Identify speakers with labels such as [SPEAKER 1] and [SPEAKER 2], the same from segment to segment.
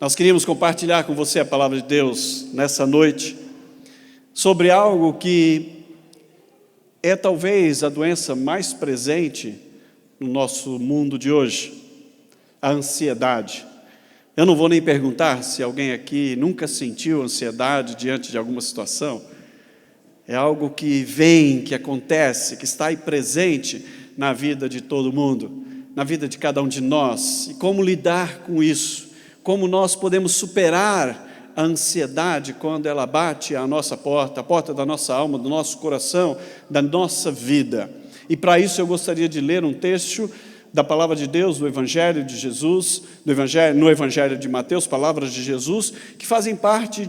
[SPEAKER 1] Nós queríamos compartilhar com você a palavra de Deus nessa noite sobre algo que é talvez a doença mais presente no nosso mundo de hoje, a ansiedade. Eu não vou nem perguntar se alguém aqui nunca sentiu ansiedade diante de alguma situação. É algo que vem, que acontece, que está aí presente na vida de todo mundo, na vida de cada um de nós. E como lidar com isso? Como nós podemos superar a ansiedade quando ela bate à nossa porta, a porta da nossa alma, do nosso coração, da nossa vida. E para isso eu gostaria de ler um texto da palavra de Deus, do Evangelho de Jesus, no Evangelho de Mateus, palavras de Jesus, que fazem parte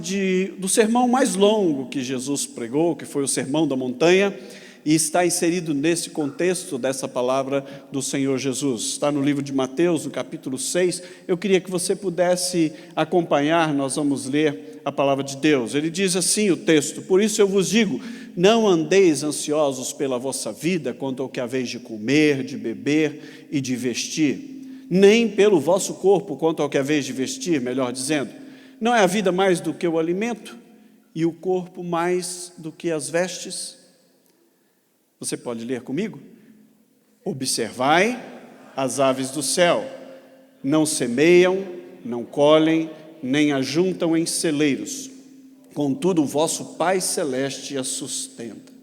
[SPEAKER 1] do sermão mais longo que Jesus pregou, que foi o Sermão da Montanha, e está inserido nesse contexto dessa palavra do Senhor Jesus. Está no livro de Mateus, no capítulo 6. Eu queria que você pudesse acompanhar, nós vamos ler a palavra de Deus. Ele diz assim o texto: por isso eu vos digo, não andeis ansiosos pela vossa vida, quanto ao que haveis de comer, de beber e de vestir, nem pelo vosso corpo, quanto ao que haveis de vestir, melhor dizendo. Não é a vida mais do que o alimento, e o corpo mais do que as vestes? Você pode ler comigo? Observai as aves do céu, não semeiam, não colhem, nem ajuntam em celeiros, contudo o vosso Pai Celeste as sustenta.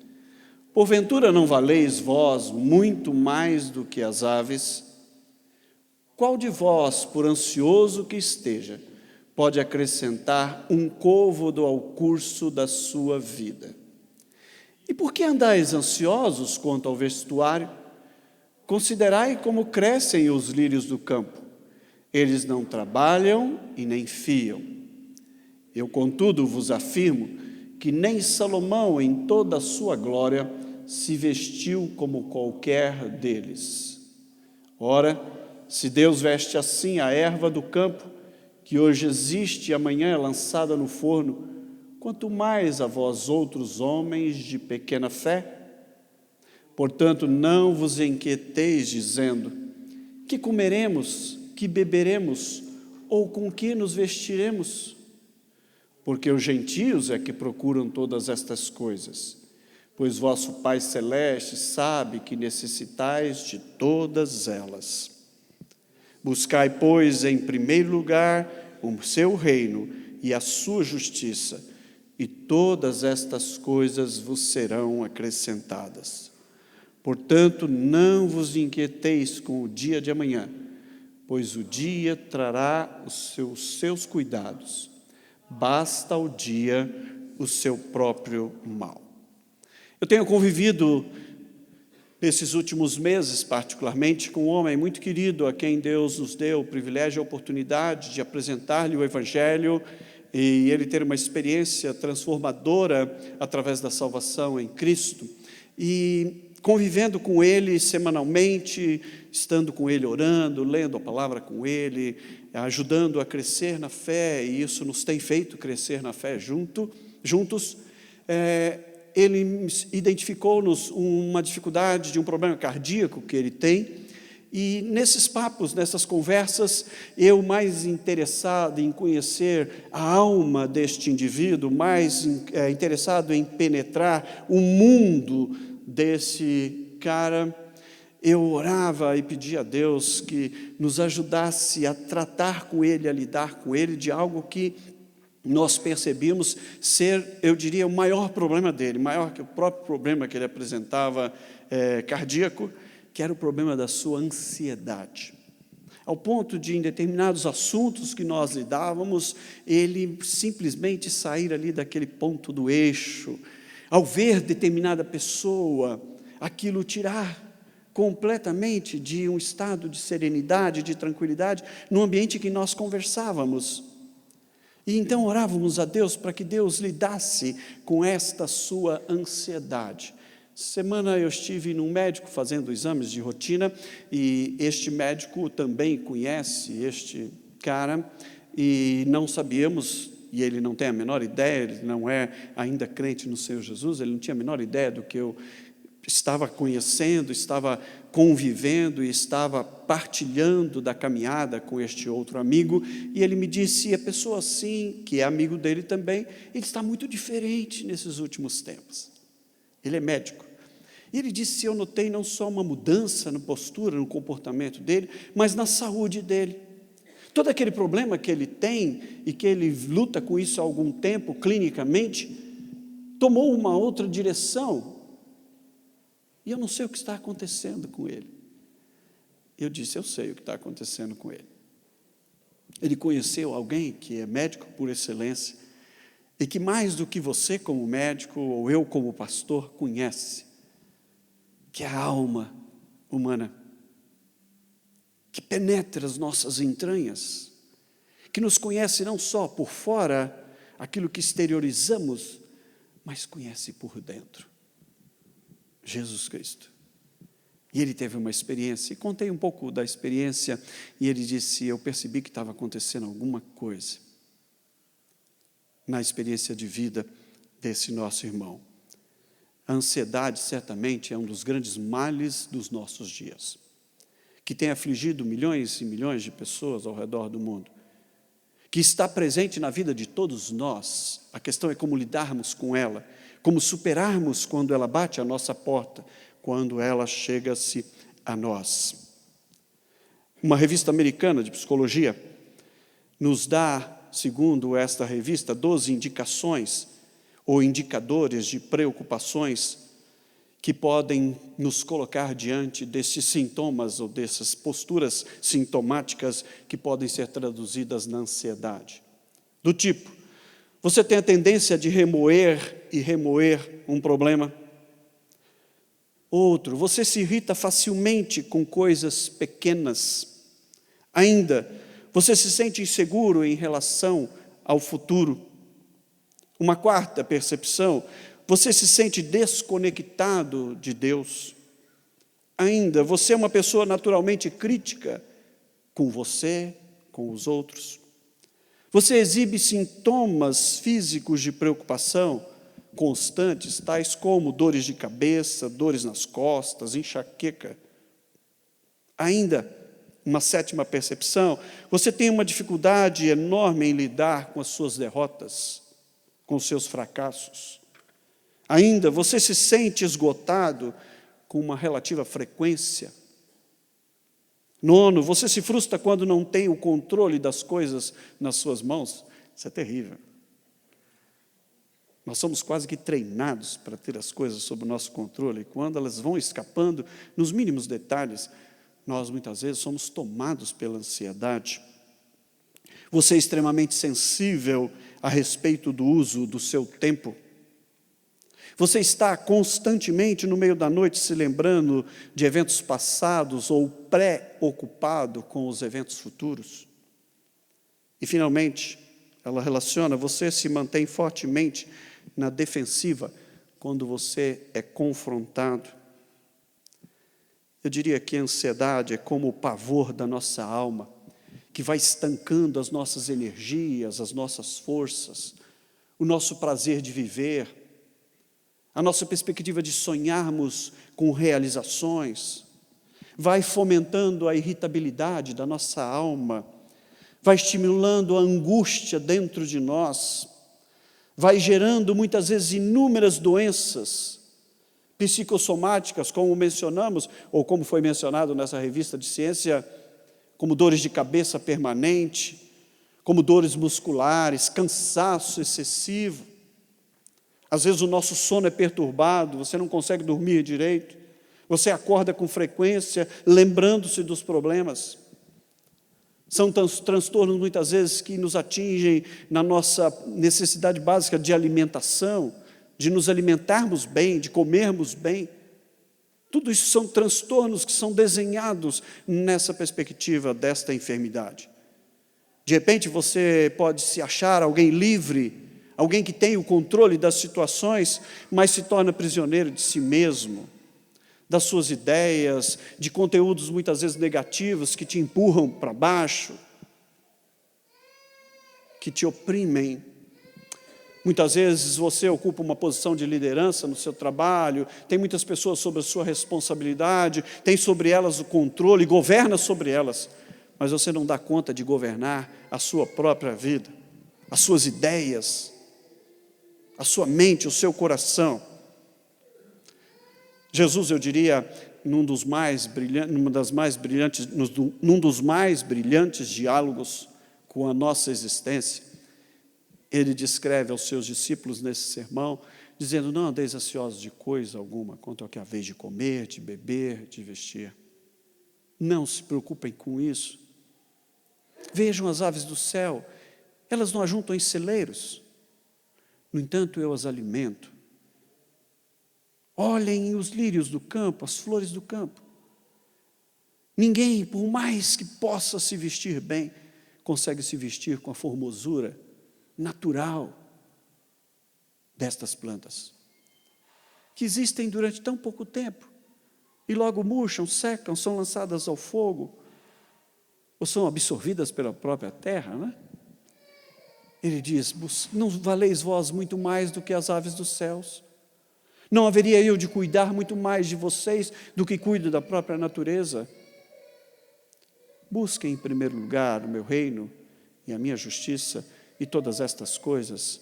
[SPEAKER 1] Porventura não valeis vós muito mais do que as aves? Qual de vós, por ansioso que esteja, pode acrescentar um côvado ao curso da sua vida? E por que andais ansiosos quanto ao vestuário? Considerai como crescem os lírios do campo. Eles não trabalham e nem fiam. Eu, contudo, vos afirmo que nem Salomão, em toda a sua glória, se vestiu como qualquer deles. Ora, se Deus veste assim a erva do campo, que hoje existe e amanhã é lançada no forno, quanto mais a vós outros homens de pequena fé? Portanto, não vos inquieteis dizendo, que comeremos, que beberemos, ou com que nos vestiremos? Porque os gentios é que procuram todas estas coisas, pois vosso Pai Celeste sabe que necessitais de todas elas. Buscai, pois, em primeiro lugar o seu reino e a sua justiça, e todas estas coisas vos serão acrescentadas. Portanto, não vos inquieteis com o dia de amanhã, pois o dia trará os seus cuidados. Basta ao dia o seu próprio mal. Eu tenho convivido nesses últimos meses, particularmente, com um homem muito querido, a quem Deus nos deu o privilégio e a oportunidade de apresentar-lhe o Evangelho, e ele ter uma experiência transformadora através da salvação em Cristo, e convivendo com ele semanalmente, estando com ele orando, lendo a palavra com ele, ajudando a crescer na fé, e isso nos tem feito crescer na fé juntos. Ele identificou-nos uma dificuldade de um problema cardíaco que ele tem, e nesses papos, nessas conversas, eu mais interessado em conhecer a alma deste indivíduo, mais interessado em penetrar o mundo desse cara, eu orava e pedia a Deus que nos ajudasse a tratar com ele, a lidar com ele de algo que nós percebíamos ser, eu diria, o maior problema dele, maior que o próprio problema que ele apresentava cardíaco, que era o problema da sua ansiedade. Ao ponto de, em determinados assuntos que nós lidávamos, ele simplesmente sair ali daquele ponto do eixo. Ao ver determinada pessoa, aquilo tirar completamente de um estado de serenidade, de tranquilidade, no ambiente que nós conversávamos. E então orávamos a Deus para que Deus lidasse com esta sua ansiedade. Semana eu estive num médico fazendo exames de rotina, e este médico também conhece este cara, e não sabíamos, e ele não tem a menor ideia, ele não é ainda crente no Senhor Jesus, ele não tinha a menor ideia do que eu estava conhecendo, estava convivendo e estava partilhando da caminhada com este outro amigo, e ele me disse: a pessoa assim, que é amigo dele também, ele está muito diferente nesses últimos tempos. Ele é médico. E ele disse: eu notei não só uma mudança na postura, no comportamento dele, mas na saúde dele. Todo aquele problema que ele tem e que ele luta com isso há algum tempo, clinicamente, tomou uma outra direção. E eu não sei o que está acontecendo com ele. Eu disse: eu sei o que está acontecendo com ele. Ele conheceu alguém que é médico por excelência e que mais do que você como médico ou eu como pastor conhece, que é a alma humana, que penetra as nossas entranhas, que nos conhece não só por fora, aquilo que exteriorizamos, mas conhece por dentro. Jesus Cristo. E ele teve uma experiência, e contei um pouco da experiência, e ele disse: eu percebi que estava acontecendo alguma coisa na experiência de vida desse nosso irmão. A ansiedade certamente é um dos grandes males dos nossos dias, que tem afligido milhões e milhões de pessoas ao redor do mundo, que está presente na vida de todos nós. A questão é como lidarmos com ela, como superarmos quando ela bate à nossa porta, quando ela chega-se a nós. Uma revista americana de psicologia nos dá, segundo esta revista, 12 indicações ou indicadores de preocupações que podem nos colocar diante desses sintomas ou dessas posturas sintomáticas que podem ser traduzidas na ansiedade. Do tipo: você tem a tendência de remoer e remoer um problema. Outro: você se irrita facilmente com coisas pequenas. Ainda, você se sente inseguro em relação ao futuro. Uma quarta percepção: você se sente desconectado de Deus. Ainda, você é uma pessoa naturalmente crítica com você, com os outros. Você exibe sintomas físicos de preocupação constantes, tais como dores de cabeça, dores nas costas, enxaqueca. Ainda, uma sétima percepção: você tem uma dificuldade enorme em lidar com as suas derrotas, com os seus fracassos. Ainda, você se sente esgotado com uma relativa frequência. Nono, você se frustra quando não tem o controle das coisas nas suas mãos. Isso é terrível. Nós somos quase que treinados para ter as coisas sob o nosso controle, e quando elas vão escapando, nos mínimos detalhes, nós muitas vezes somos tomados pela ansiedade. Você é extremamente sensível a respeito do uso do seu tempo. Você está constantemente no meio da noite se lembrando de eventos passados ou preocupado com os eventos futuros. E, finalmente, ela relaciona: você se mantém fortemente na defensiva quando você é confrontado. Eu diria que a ansiedade é como o pavor da nossa alma, que vai estancando as nossas energias, as nossas forças, o nosso prazer de viver, a nossa perspectiva de sonharmos com realizações, vai fomentando a irritabilidade da nossa alma, vai estimulando a angústia dentro de nós, vai gerando muitas vezes inúmeras doenças psicossomáticas, como mencionamos, ou como foi mencionado nessa revista de ciência, como dores de cabeça permanente, como dores musculares, cansaço excessivo. Às vezes o nosso sono é perturbado, você não consegue dormir direito, você acorda com frequência, lembrando-se dos problemas. São transtornos, muitas vezes, que nos atingem na nossa necessidade básica de alimentação, de nos alimentarmos bem, de comermos bem. Tudo isso são transtornos que são desenhados nessa perspectiva desta enfermidade. De repente você pode se achar alguém livre, alguém que tem o controle das situações, mas se torna prisioneiro de si mesmo, das suas ideias, de conteúdos muitas vezes negativos que te empurram para baixo, que te oprimem. Muitas vezes você ocupa uma posição de liderança no seu trabalho, tem muitas pessoas sob a sua responsabilidade, tem sobre elas o controle, governa sobre elas, mas você não dá conta de governar a sua própria vida, as suas ideias, a sua mente, o seu coração. Jesus, eu diria, num dos mais brilhantes diálogos com a nossa existência, ele descreve aos seus discípulos nesse sermão, dizendo: não andeis ansiosos de coisa alguma, quanto ao que haveis de comer, de beber, de vestir. Não se preocupem com isso. Vejam as aves do céu, elas não ajuntam em celeiros, no entanto eu as alimento. Olhem os lírios do campo, as flores do campo. Ninguém, por mais que possa se vestir bem, consegue se vestir com a formosura natural destas plantas, que existem durante tão pouco tempo, e logo murcham, secam, são lançadas ao fogo, ou são absorvidas pela própria terra, né? Ele diz: não valeis vós muito mais do que as aves dos céus? Não haveria eu de cuidar muito mais de vocês do que cuido da própria natureza? Busquem em primeiro lugar o meu reino e a minha justiça, e todas estas coisas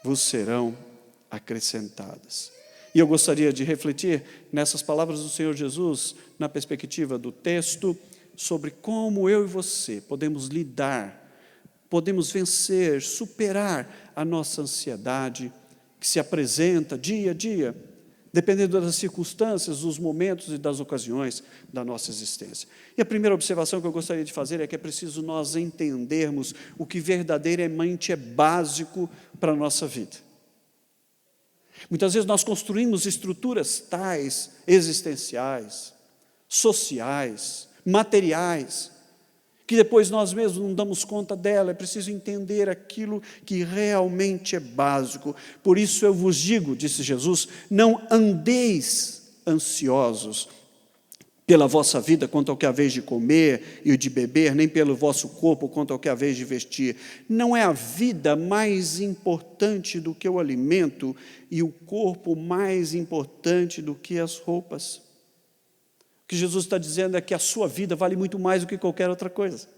[SPEAKER 1] vos serão acrescentadas. E eu gostaria de refletir nessas palavras do Senhor Jesus, na perspectiva do texto, sobre como eu e você podemos lidar, podemos vencer, superar a nossa ansiedade, que se apresenta dia a dia, dependendo das circunstâncias, dos momentos e das ocasiões da nossa existência. E a primeira observação que eu gostaria de fazer é que é preciso nós entendermos o que verdadeiramente é básico para a nossa vida. Muitas vezes nós construímos estruturas tais, existenciais, sociais, materiais, que depois nós mesmos não damos conta dela. É preciso entender aquilo que realmente é básico. Por isso eu vos digo, disse Jesus, não andeis ansiosos pela vossa vida quanto ao que haveis de comer e de beber, nem pelo vosso corpo quanto ao que haveis de vestir. Não é a vida mais importante do que o alimento e o corpo mais importante do que as roupas? O que Jesus está dizendo é que a sua vida vale muito mais do que qualquer outra coisa.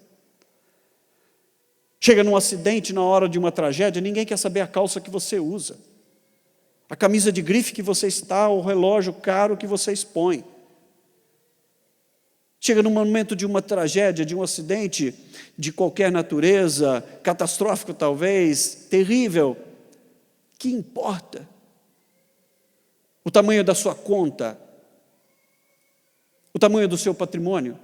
[SPEAKER 1] Chega num acidente, na hora de uma tragédia, ninguém quer saber a calça que você usa, a camisa de grife que você está, o relógio caro que você expõe. Chega no momento de uma tragédia, de um acidente de qualquer natureza, catastrófico talvez, terrível, que importa? O tamanho da sua conta, o tamanho do seu patrimônio,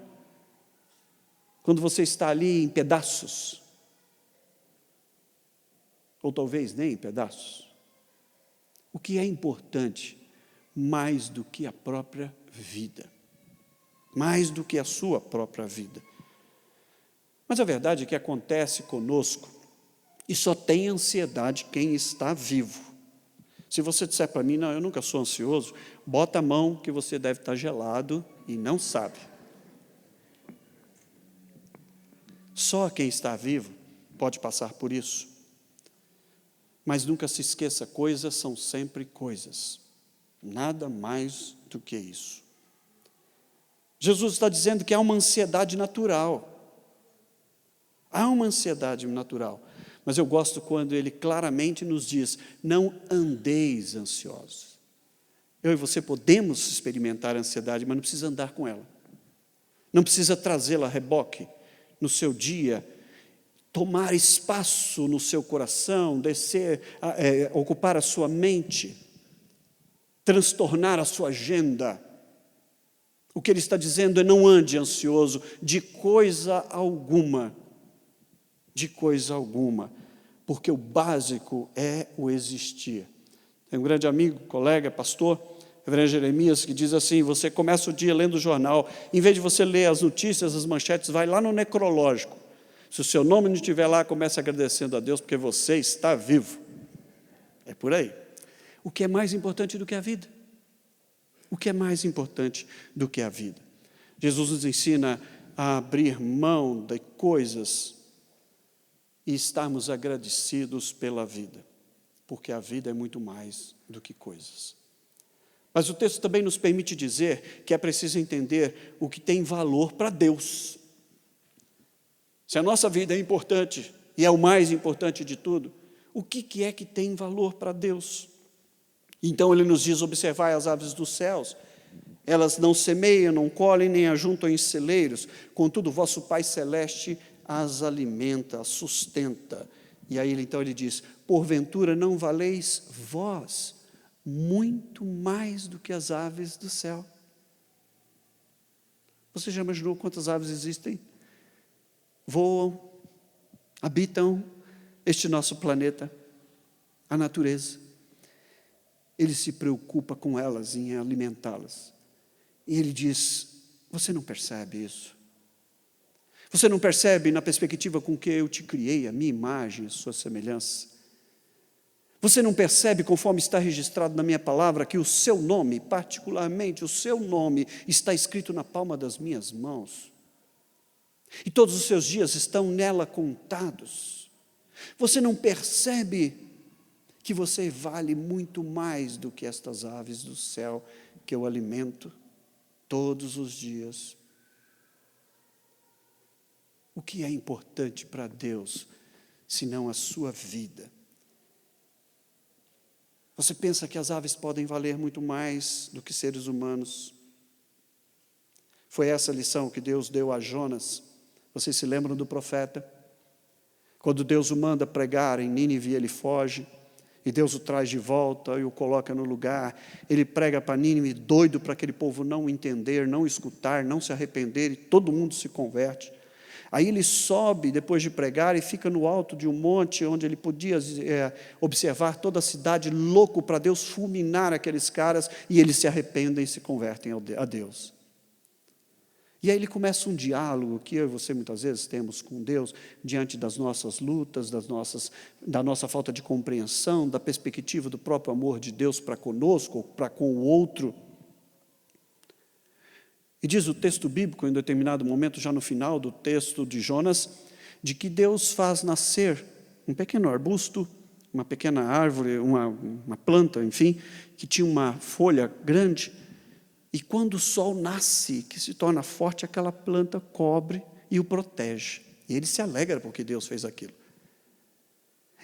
[SPEAKER 1] quando você está ali em pedaços, ou talvez nem em pedaços. O que é importante mais do que a própria vida, mais do que a sua própria vida. Mas a verdade é que acontece conosco, e só tem ansiedade quem está vivo. Se você disser para mim: não, eu nunca sou ansioso, bota a mão que você deve estar gelado e não sabe. Só quem está vivo pode passar por isso. Mas nunca se esqueça, coisas são sempre coisas, nada mais do que isso. Jesus está dizendo que há uma ansiedade natural. Há uma ansiedade natural. Mas eu gosto quando ele claramente nos diz: não andeis ansiosos. Eu e você podemos experimentar a ansiedade, mas não precisa andar com ela. Não precisa trazê-la a reboque no seu dia, tomar espaço no seu coração, ocupar a sua mente, transtornar a sua agenda. O que ele está dizendo é: não ande ansioso de coisa alguma, porque o básico é o existir. Tem um grande amigo, colega, pastor, reverendo Jeremias, que diz assim: você começa o dia lendo o jornal, em vez de você ler as notícias, as manchetes, vai lá no necrológico. Se o seu nome não estiver lá, comece agradecendo a Deus, porque você está vivo. É por aí. O que é mais importante do que a vida? O que é mais importante do que a vida? Jesus nos ensina a abrir mão de coisas e estarmos agradecidos pela vida. porque a vida é muito mais do que coisas. Mas o texto também nos permite dizer que é preciso entender o que tem valor para Deus. Se a nossa vida é importante, e é o mais importante de tudo, o que é que tem valor para Deus? Então ele nos diz: observai as aves dos céus, elas não semeiam, não colhem, nem ajuntam em celeiros, contudo vosso Pai Celeste as alimenta, as sustenta. E aí então ele diz: porventura não valeis vós muito mais do que as aves do céu? Você já imaginou quantas aves existem? Voam, habitam este nosso planeta, a natureza. Ele se preocupa com elas, em alimentá-las. E ele diz: você não percebe isso? Você não percebe na perspectiva com que eu te criei, a minha imagem, a sua semelhança? Você não percebe, conforme está registrado na minha palavra, que o seu nome, particularmente o seu nome, está escrito na palma das minhas mãos? E todos os seus dias estão nela contados. Você não percebe que você vale muito mais do que estas aves do céu que eu alimento todos os dias? O que é importante para Deus, senão a sua vida? Você pensa que as aves podem valer muito mais do que seres humanos? Foi essa a lição que Deus deu a Jonas. Vocês se lembram do profeta? Quando Deus o manda pregar em Nínive, ele foge, e Deus o traz de volta e o coloca no lugar. Ele prega para Nínive, doido para aquele povo não entender, não escutar, não se arrepender, e todo mundo se converte. Aí ele sobe, depois de pregar, e fica no alto de um monte, onde ele podia observar toda a cidade, louco para Deus fulminar aqueles caras, e eles se arrependem e se convertem a Deus. E aí ele começa um diálogo que eu e você muitas vezes temos com Deus, diante das nossas lutas, da nossa falta de compreensão, da perspectiva do próprio amor de Deus para conosco, para com o outro. E diz o texto bíblico, em determinado momento, já no final do texto de Jonas, de que Deus faz nascer um pequeno arbusto, uma pequena árvore, uma planta, enfim, que tinha uma folha grande. E quando o sol nasce, que se torna forte, aquela planta cobre e o protege. E ele se alegra porque Deus fez aquilo.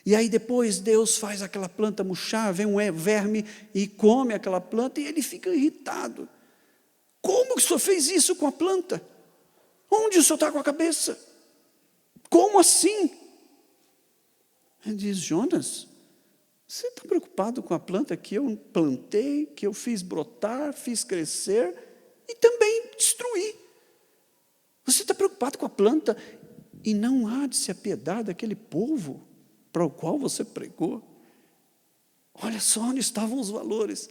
[SPEAKER 1] E aí depois Deus faz aquela planta murchar, vem um verme e come aquela planta e ele fica irritado. Como que o senhor fez isso com a planta? Onde o senhor está com a cabeça? Como assim? Ele diz: Jonas, você está preocupado com a planta que eu plantei, que eu fiz brotar, fiz crescer e também destruí. Você está preocupado com a planta e não há de se apiedar daquele povo para o qual você pregou? Olha só onde estavam os valores.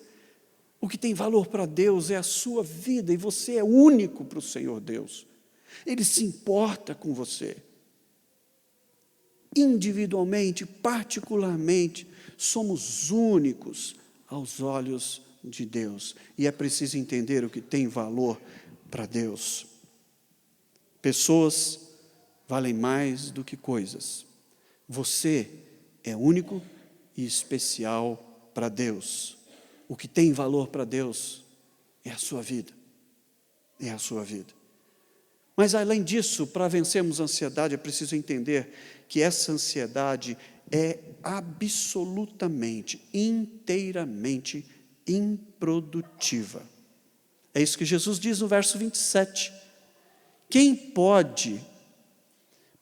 [SPEAKER 1] O que tem valor para Deus é a sua vida, e você é único para o Senhor Deus. Ele se importa com você. Individualmente, particularmente, somos únicos aos olhos de Deus. E é preciso entender o que tem valor para Deus. Pessoas valem mais do que coisas. Você é único e especial para Deus. O que tem valor para Deus é a sua vida. É a sua vida. Mas além disso, para vencermos a ansiedade, é preciso entender que essa ansiedade é absolutamente, inteiramente improdutiva. É isso que Jesus diz no verso 27. Quem pode,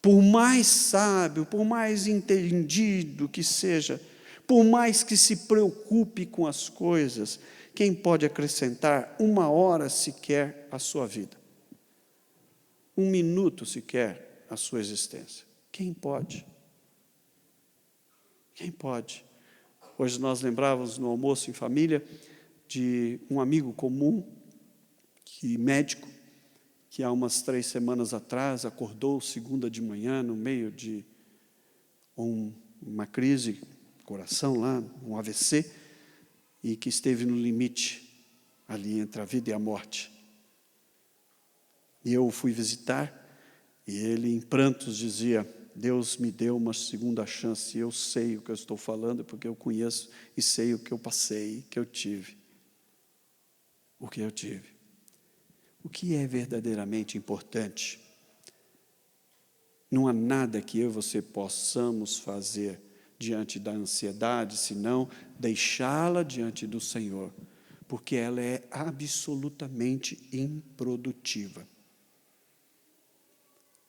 [SPEAKER 1] por mais sábio, por mais entendido que seja, por mais que se preocupe com as coisas, quem pode acrescentar 1 hora sequer à sua vida? 1 minuto sequer à sua existência? Quem pode? Quem pode? Hoje nós lembrávamos no almoço em família de um amigo comum, médico, que há umas 3 semanas atrás acordou segunda de manhã no meio de uma crise, coração lá, um AVC, e que esteve no limite ali entre a vida e a morte. E eu o fui visitar, e ele em prantos dizia: Deus me deu uma segunda chance, eu sei o que eu estou falando, porque eu conheço e sei o que eu passei, que eu tive. O que eu tive. O que é verdadeiramente importante? Não há nada que eu e você possamos fazer diante da ansiedade, senão deixá-la diante do Senhor, porque ela é absolutamente improdutiva.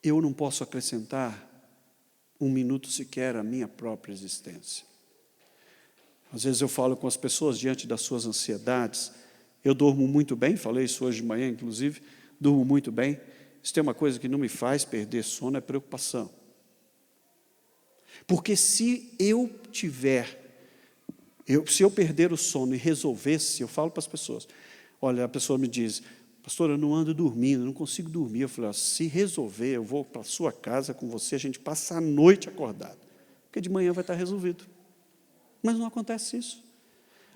[SPEAKER 1] Eu não posso acrescentar um minuto sequer à minha própria existência. Às vezes eu falo com as pessoas diante das suas ansiedades, eu durmo muito bem, falei isso hoje de manhã, inclusive, durmo muito bem. Se tem uma coisa que não me faz perder sono, é preocupação. Porque se eu perder o sono e resolvesse, eu falo para as pessoas, olha, a pessoa me diz, pastor, eu não ando dormindo, não consigo dormir. Eu falei, se resolver, eu vou para a sua casa com você, a gente passa a noite acordado, porque de manhã vai estar resolvido. Mas não acontece isso.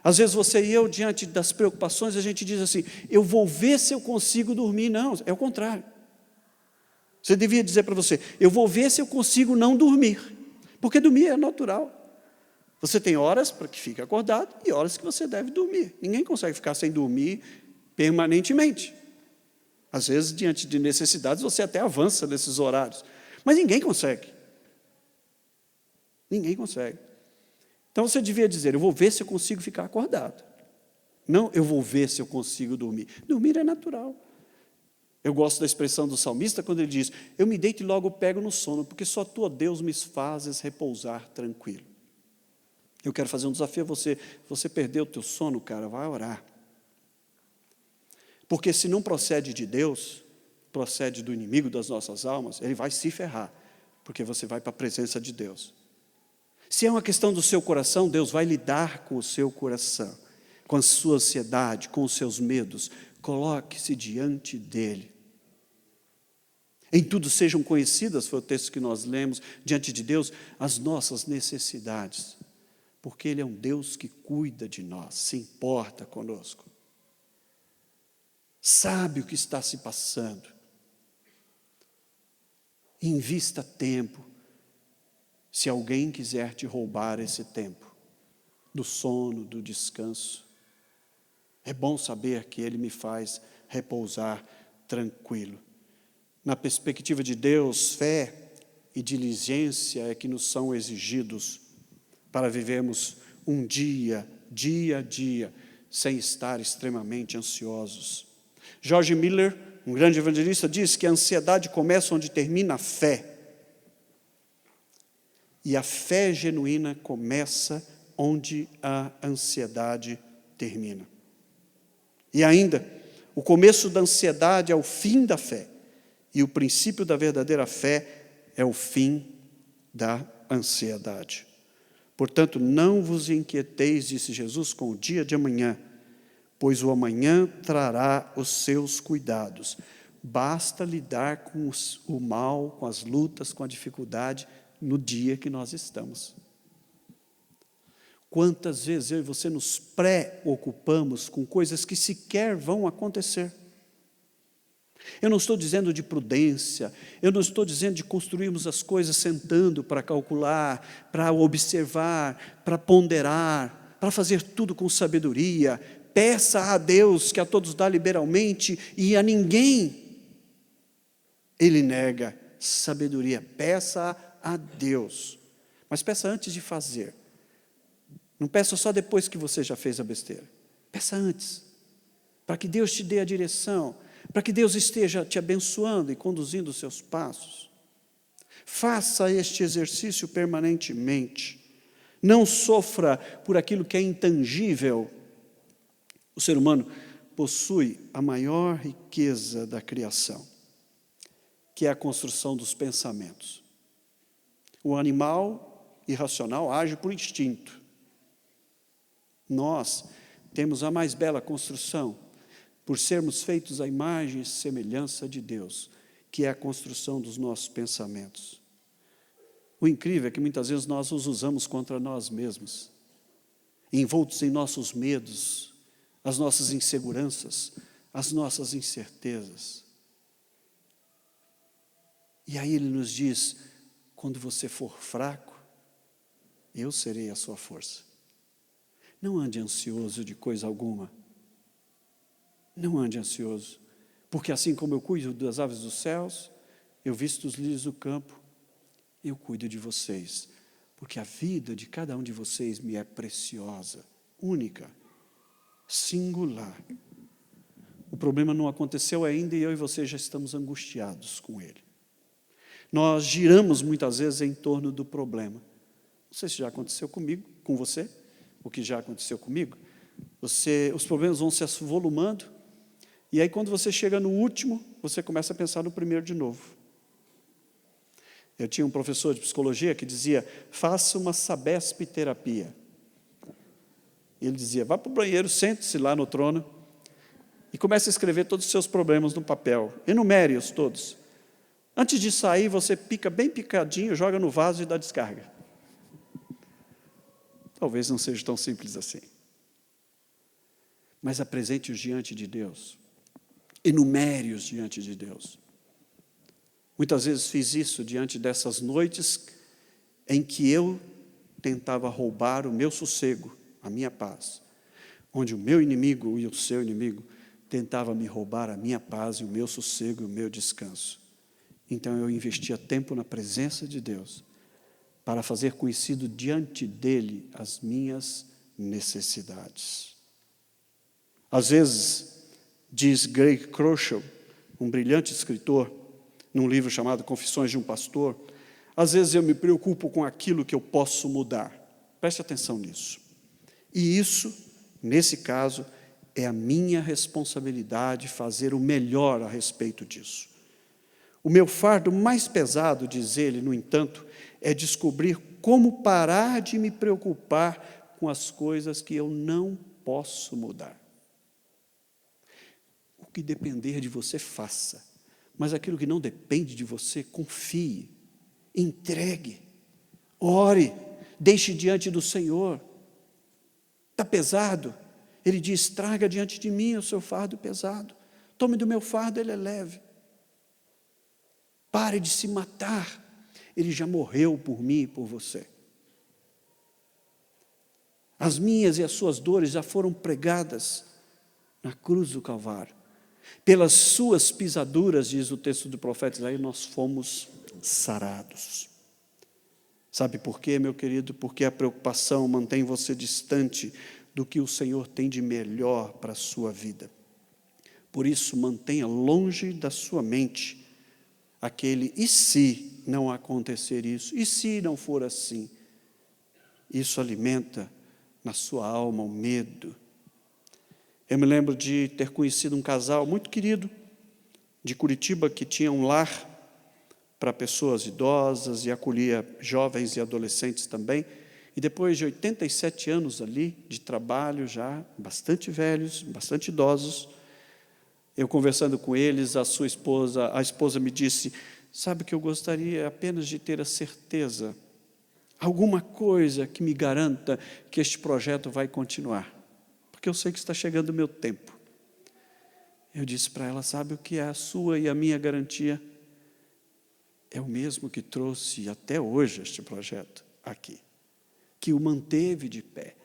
[SPEAKER 1] Às vezes você e eu, diante das preocupações, a gente diz assim, eu vou ver se eu consigo dormir. Não, é o contrário. Você devia dizer para você, eu vou ver se eu consigo não dormir, porque dormir é natural. Você tem horas para que fique acordado e horas que você deve dormir. Ninguém consegue ficar sem dormir permanentemente. Às vezes, diante de necessidades, você até avança nesses horários, mas ninguém consegue. Ninguém consegue. Então você devia dizer, eu vou ver se eu consigo ficar acordado. Não, eu vou ver se eu consigo dormir. Dormir é natural. Eu gosto da expressão do salmista quando ele diz, eu me deito e logo pego no sono, porque só tu, ó Deus, me fazes repousar tranquilo. Eu quero fazer um desafio a você. Você perdeu o teu sono, cara, vai orar. Porque se não procede de Deus, procede do inimigo das nossas almas, ele vai se ferrar, porque você vai para a presença de Deus. Se é uma questão do seu coração, Deus vai lidar com o seu coração, com a sua ansiedade, com os seus medos. Coloque-se diante dele. Em tudo sejam conhecidas, foi o texto que nós lemos, diante de Deus, as nossas necessidades. Porque ele é um Deus que cuida de nós, se importa conosco. Sabe o que está se passando. Invista tempo, se alguém quiser te roubar esse tempo, do sono, do descanso. É bom saber que ele me faz repousar tranquilo. Na perspectiva de Deus, fé e diligência é que nos são exigidos para vivermos um dia a dia, sem estar extremamente ansiosos. George Miller, um grande evangelista, diz que a ansiedade começa onde termina a fé. E a fé genuína começa onde a ansiedade termina. E ainda, o começo da ansiedade é o fim da fé. E o princípio da verdadeira fé é o fim da ansiedade. Portanto, não vos inquieteis, disse Jesus, com o dia de amanhã, pois o amanhã trará os seus cuidados. Basta lidar com o mal, com as lutas, com a dificuldade, no dia que nós estamos. Quantas vezes eu e você nos preocupamos com coisas que sequer vão acontecer? Eu não estou dizendo de prudência, eu não estou dizendo de construirmos as coisas sentando para calcular, para observar, para ponderar, para fazer tudo com sabedoria. Peça a Deus, que a todos dá liberalmente, e a ninguém Ele nega sabedoria. Peça a Deus, mas peça antes de fazer. Não peça só depois que você já fez a besteira. Peça antes, para que Deus te dê a direção, para que Deus esteja te abençoando e conduzindo os seus passos. Faça este exercício permanentemente. Não sofra por aquilo que é intangível. O ser humano possui a maior riqueza da criação, que é a construção dos pensamentos. O animal irracional age por instinto. Nós temos a mais bela construção, por sermos feitos à imagem e semelhança de Deus, que é a construção dos nossos pensamentos. O incrível é que muitas vezes nós os usamos contra nós mesmos, envoltos em nossos medos, as nossas inseguranças, as nossas incertezas. E aí ele nos diz, quando você for fraco, eu serei a sua força. Não ande ansioso de coisa alguma. Não ande ansioso, porque assim como eu cuido das aves dos céus, eu visto os lírios do campo, eu cuido de vocês, porque a vida de cada um de vocês me é preciosa, única, singular. O problema não aconteceu ainda e eu e você já estamos angustiados com ele. Nós giramos muitas vezes em torno do problema. Não sei se já aconteceu comigo, com você, o que já aconteceu comigo. Os problemas vão se avolumando, e aí quando você chega no último, você começa a pensar no primeiro de novo. Eu tinha um professor de psicologia que dizia, faça uma Sabesp-terapia. Ele dizia, vá para o banheiro, sente-se lá no trono e comece a escrever todos os seus problemas no papel. Enumere-os todos. Antes de sair, você pica bem picadinho, joga no vaso e dá descarga. Talvez não seja tão simples assim. Mas apresente-os diante de Deus. Enumere-os diante de Deus. Muitas vezes fiz isso diante dessas noites em que eu tentava roubar o meu sossego, a minha paz. Onde o meu inimigo e o seu inimigo tentavam me roubar a minha paz e o meu sossego e o meu descanso. Então eu investia tempo na presença de Deus para fazer conhecido diante dele as minhas necessidades. Às vezes, diz Greg Kroschel, um brilhante escritor, num livro chamado Confissões de um Pastor, às vezes eu me preocupo com aquilo que eu posso mudar. Preste atenção nisso. E isso, nesse caso, é a minha responsabilidade fazer o melhor a respeito disso. O meu fardo mais pesado, diz ele, no entanto, é descobrir como parar de me preocupar com as coisas que eu não posso mudar. O que depender de você, faça. Mas aquilo que não depende de você, confie, entregue, ore, deixe diante do Senhor. Está pesado? Ele diz, traga diante de mim o seu fardo pesado. Tome do meu fardo, ele é leve. Pare de se matar. Ele já morreu por mim e por você. As minhas e as suas dores já foram pregadas na cruz do Calvário. Pelas suas pisaduras, diz o texto do profeta Isaías, nós fomos sarados. Sabe por quê, meu querido? Porque a preocupação mantém você distante do que o Senhor tem de melhor para a sua vida. Por isso, mantenha longe da sua mente aquele e se não acontecer isso, e se não for assim. Isso alimenta na sua alma o medo. Eu me lembro de ter conhecido um casal muito querido de Curitiba que tinha um lar para pessoas idosas e acolhia jovens e adolescentes também. E depois de 87 anos ali de trabalho já, bastante velhos, bastante idosos, eu conversando com eles, a esposa me disse, sabe que eu gostaria apenas de ter a certeza, alguma coisa que me garanta que este projeto vai continuar, porque eu sei que está chegando o meu tempo. Eu disse para ela, sabe o que é a sua e a minha garantia? É o mesmo que trouxe até hoje este projeto aqui, que o manteve de pé.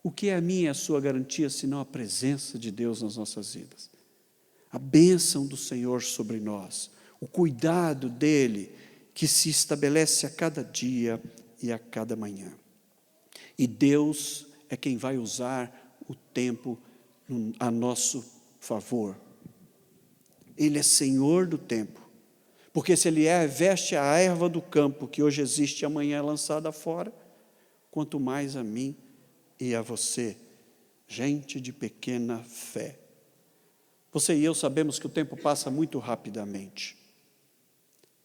[SPEAKER 1] O que é a minha e a sua garantia, senão a presença de Deus nas nossas vidas? A bênção do Senhor sobre nós, o cuidado dEle, que se estabelece a cada dia e a cada manhã. E Deus é quem vai usar o tempo a nosso favor. Ele é Senhor do tempo. Porque se Ele veste a erva do campo, que hoje existe e amanhã é lançada fora, quanto mais a mim e a você, gente de pequena fé. Você e eu sabemos que o tempo passa muito rapidamente.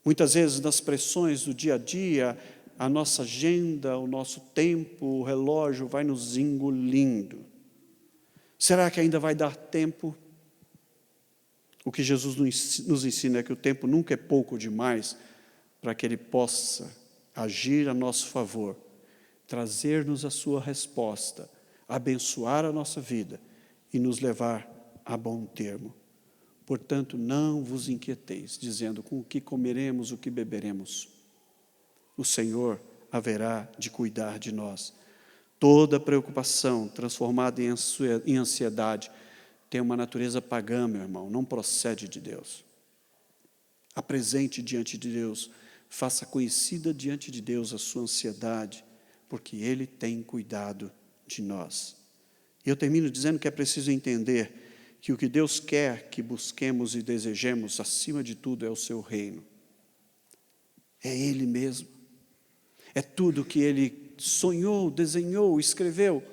[SPEAKER 1] Muitas vezes nas pressões do dia a dia, a nossa agenda, o nosso tempo, o relógio vai nos engolindo. Será que ainda vai dar tempo? O que Jesus nos ensina é que o tempo nunca é pouco demais para que Ele possa agir a nosso favor, trazer-nos a sua resposta, abençoar a nossa vida e nos levar a bom termo. Portanto, não vos inquieteis, dizendo com o que comeremos, o que beberemos. o Senhor haverá de cuidar de nós. Toda preocupação transformada em ansiedade tem uma natureza pagã, meu irmão, não procede de Deus. Apresente diante de Deus, faça conhecida diante de Deus a sua ansiedade, porque Ele tem cuidado de nós. E eu termino dizendo que é preciso entender que o que Deus quer que busquemos e desejemos, acima de tudo, é o seu reino. É Ele mesmo. É tudo que Ele sonhou, desenhou, escreveu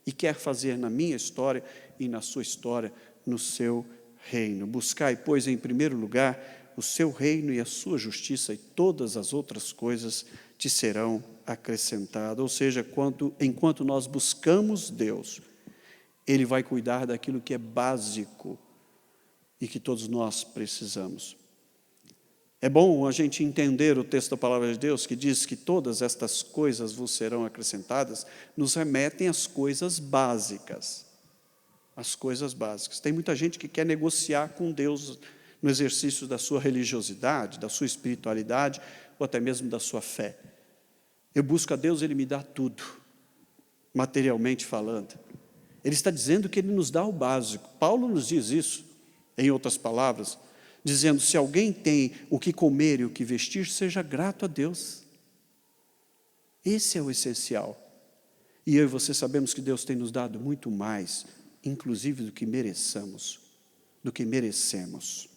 [SPEAKER 1] e quer fazer na minha história e na sua história, no seu reino. Buscai, pois, em primeiro lugar, o seu reino e a sua justiça, e todas as outras coisas te serão acrescentadas. Ou seja, enquanto nós buscamos Deus, Ele vai cuidar daquilo que é básico e que todos nós precisamos. É bom a gente entender o texto da palavra de Deus, que diz que todas estas coisas vos serão acrescentadas, nos remetem às coisas básicas. As coisas básicas. Tem muita gente que quer negociar com Deus no exercício da sua religiosidade, da sua espiritualidade, ou até mesmo da sua fé. Eu busco a Deus, Ele me dá tudo, materialmente falando. Ele está dizendo que Ele nos dá o básico. Paulo nos diz isso, em outras palavras, dizendo, se alguém tem o que comer e o que vestir, seja grato a Deus. Esse é o essencial. E eu e você sabemos que Deus tem nos dado muito mais, inclusive do que merecemos, do que merecemos.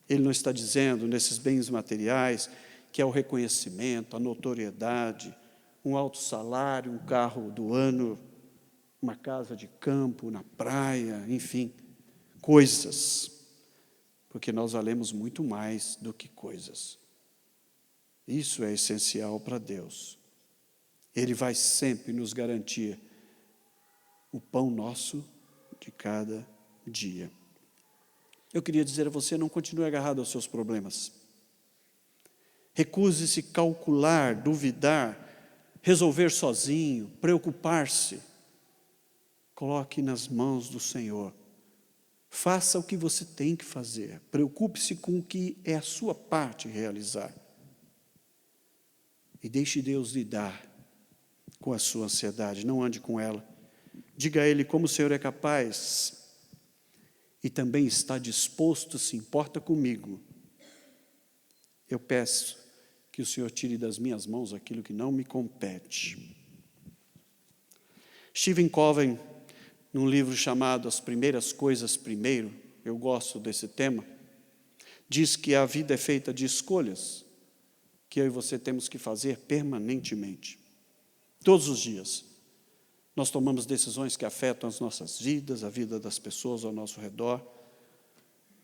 [SPEAKER 1] Ele não está dizendo, nesses bens materiais, que é o reconhecimento, a notoriedade, um alto salário, um carro do ano, uma casa de campo, na praia, enfim, coisas. Porque nós valemos muito mais do que coisas. Isso é essencial para Deus. Ele vai sempre nos garantir o pão nosso de cada dia. Eu queria dizer a você, não continue agarrado aos seus problemas. Recuse-se calcular, duvidar, resolver sozinho, preocupar-se. Coloque nas mãos do Senhor. Faça o que você tem que fazer. Preocupe-se com o que é a sua parte realizar. E deixe Deus lidar com a sua ansiedade. Não ande com ela. Diga a Ele como o Senhor é capaz e também está disposto, se importa comigo. Eu peço que o Senhor tire das minhas mãos aquilo que não me compete. Stephen Covey, num livro chamado As Primeiras Coisas Primeiro, eu gosto desse tema, diz que a vida é feita de escolhas que eu e você temos que fazer permanentemente. Todos os dias. Nós tomamos decisões que afetam as nossas vidas, a vida das pessoas ao nosso redor.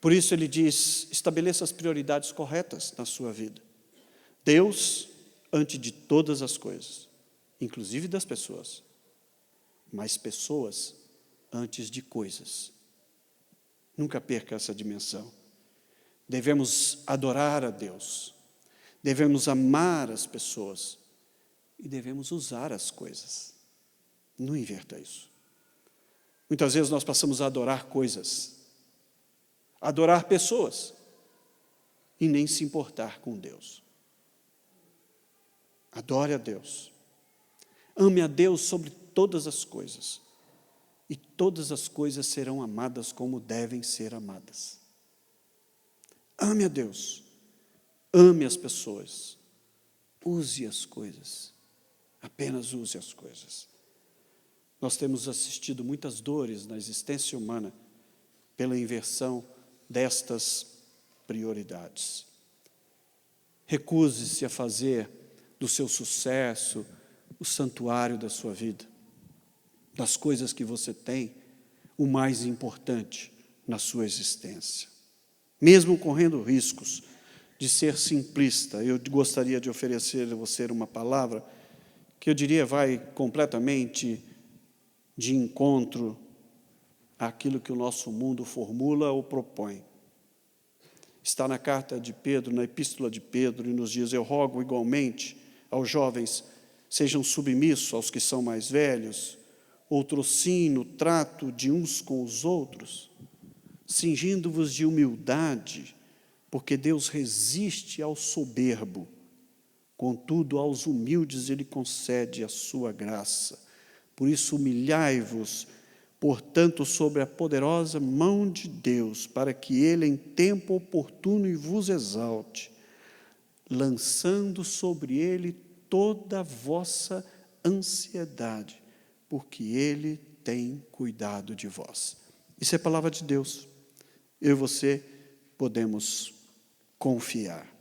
[SPEAKER 1] Por isso ele diz, estabeleça as prioridades corretas na sua vida. Deus, antes de todas as coisas, inclusive das pessoas, mas pessoas antes de coisas. Nunca perca essa dimensão. Devemos adorar a Deus, devemos amar as pessoas e devemos usar as coisas. Não inverta isso. Muitas vezes nós passamos a adorar coisas, adorar pessoas e nem se importar com Deus. Adore a Deus. Ame a Deus sobre todas as coisas. E todas as coisas serão amadas como devem ser amadas. Ame a Deus. Ame as pessoas. Use as coisas. Apenas use as coisas. Nós temos assistido muitas dores na existência humana pela inversão destas prioridades. Recuse-se a fazer do seu sucesso o santuário da sua vida, das coisas que você tem, o mais importante na sua existência. Mesmo correndo riscos de ser simplista, eu gostaria de oferecer a você uma palavra que eu diria vai completamente de encontro àquilo que o nosso mundo formula ou propõe. Está na carta de Pedro, na epístola de Pedro, e nos diz, eu rogo igualmente aos jovens, sejam submissos aos que são mais velhos, outrociem no trato de uns com os outros, cingindo-vos de humildade, porque Deus resiste ao soberbo, Contudo, aos humildes Ele concede a sua graça. Por isso, humilhai-vos, portanto, sobre a poderosa mão de Deus, para que Ele, em tempo oportuno, vos exalte, lançando sobre Ele toda a vossa ansiedade, porque Ele tem cuidado de vós. Isso é palavra de Deus. Eu e você podemos confiar.